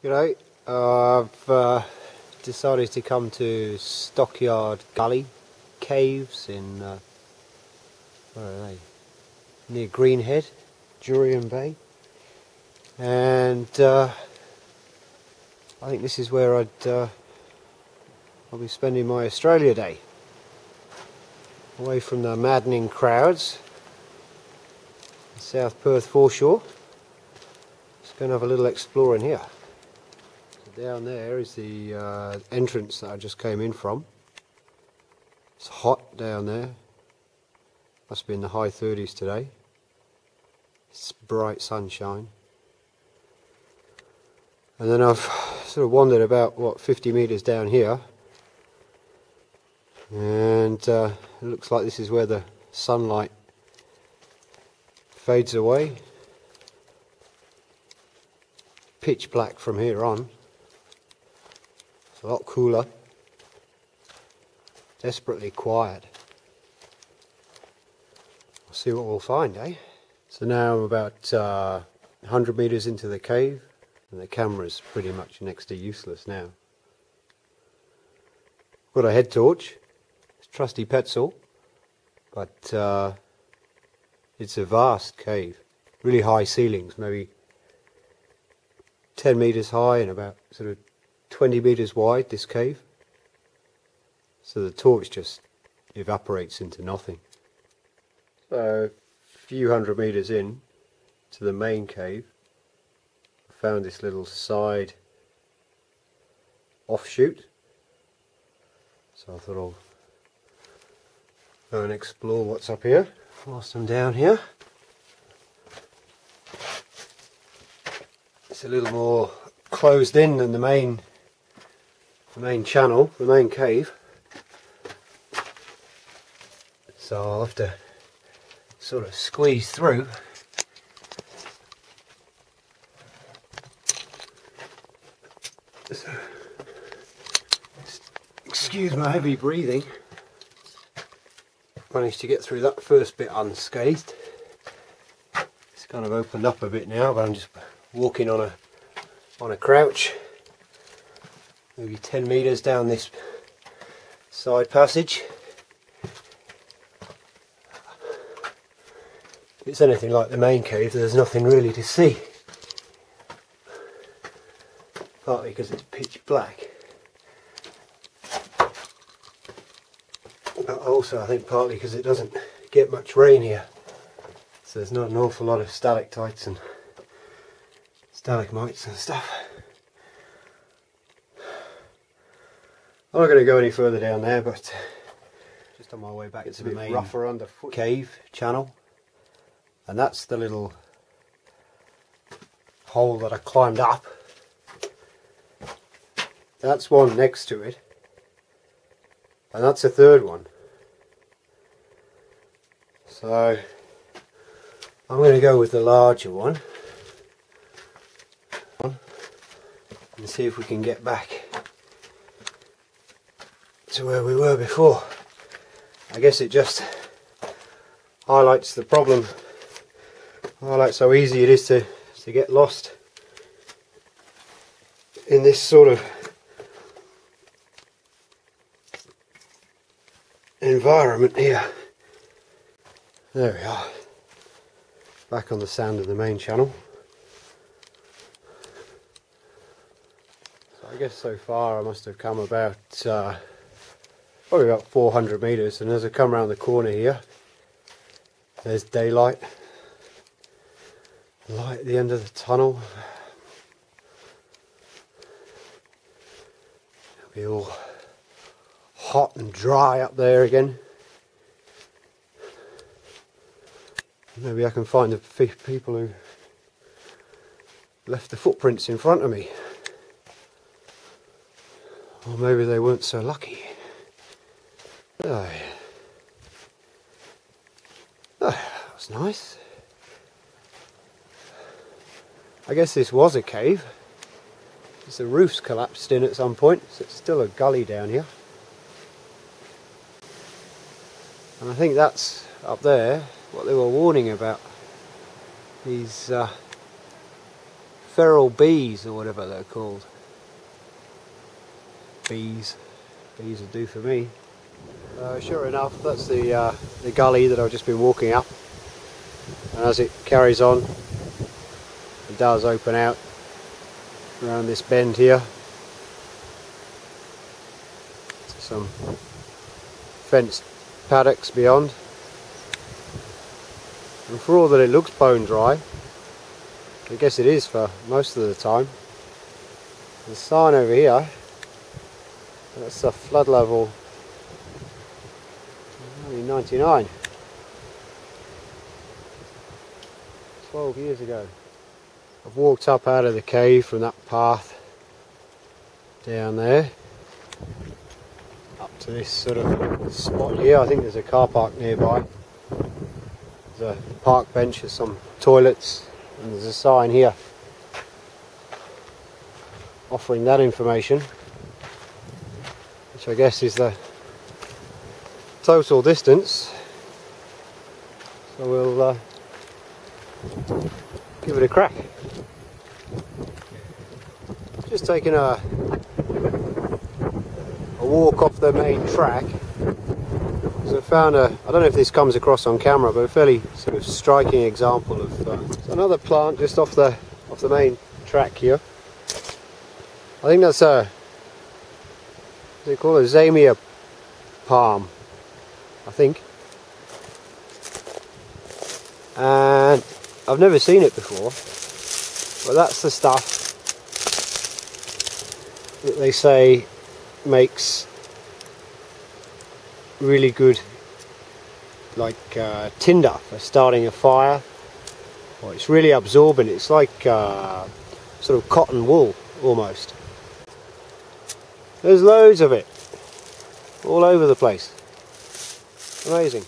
G'day, I've decided to come to Stockyard Gully caves in, where are they? Near Greenhead, Jurien Bay, and I think this is where I'll be spending my Australia day, away from the maddening crowds, South Perth foreshore. Just going to have a little explore in here. Down there is the entrance that I just came in from. It's hot down there. Must be in the high 30s today. It's bright sunshine. And then I've sort of wandered about, 50 metres down here. And it looks like this is where the sunlight fades away. Pitch black from here on. A lot cooler, desperately quiet. We'll see what we'll find, eh? So now I'm about 100 metres into the cave, and the camera's pretty much next to useless now. Got a head torch, it's trusty Petzl, but it's a vast cave, really high ceilings, maybe 10 metres high and about sort of 20 metres wide, this cave. So the torch just evaporates into nothing. So a few hundred metres in to the main cave, I found this little side offshoot. So I thought I'll go and explore what's up here whilst I'm down here. It's a little more closed in than the main channel, the main cave, so I'll have to sort of squeeze through. So, excuse my heavy breathing. Managed to get through that first bit unscathed. It's kind of opened up a bit now, but I'm just walking on a crouch. Maybe 10 metres down this side passage. If it's anything like the main cave, there's nothing really to see. Partly because it's pitch black, but also I think partly because it doesn't get much rain here. So there's not an awful lot of stalactites and stalagmites and stuff. I'm not going to go any further down there, but just on my way back, it's a bit main rougher underfoot cave channel, and that's the little hole that I climbed up. That's one next to it, and that's a third one. So I'm going to go with the larger one and see if we can get back to where we were before. I guess it just highlights the problem, highlights how easy it is to get lost in this sort of environment here. There we are, back on the sand of the main channel. So I guess so far I must have come about probably about 400 metres, and as I come around the corner here, there's daylight, light at the end of the tunnel. It'll be all hot and dry up there again. Maybe I can find the people who left the footprints in front of me, or maybe they weren't so lucky. Oh, that was nice. I guess this was a cave. The roof's collapsed in at some point, so it's still a gully down here. And I think that's up there what they were warning about. These feral bees or whatever they're called. Bees will do for me. Sure enough, that's the gully that I've just been walking up, and as it carries on, it does open out around this bend here to some fenced paddocks beyond. And for all that it looks bone dry, I guess it is for most of the time. The sign over here, that's the flood level, only 99, 12 years ago. I've walked up out of the cave from that path down there up to this sort of spot here. I think there's a car park nearby. There's a park bench with some toilets, and there's a sign here offering that information, which I guess is the total distance. So we'll give it a crack. Just taking a walk off the main track. So I found I don't know if this comes across on camera, but a fairly sort of striking example of another plant just off the main track here. I think that's a, what do they call it, a Zamia palm, I think. And I've never seen it before, but that's the stuff that they say makes really good, like tinder for starting a fire. Well, it's really absorbent. It's like sort of cotton wool almost. There's loads of it all over the place. Amazing.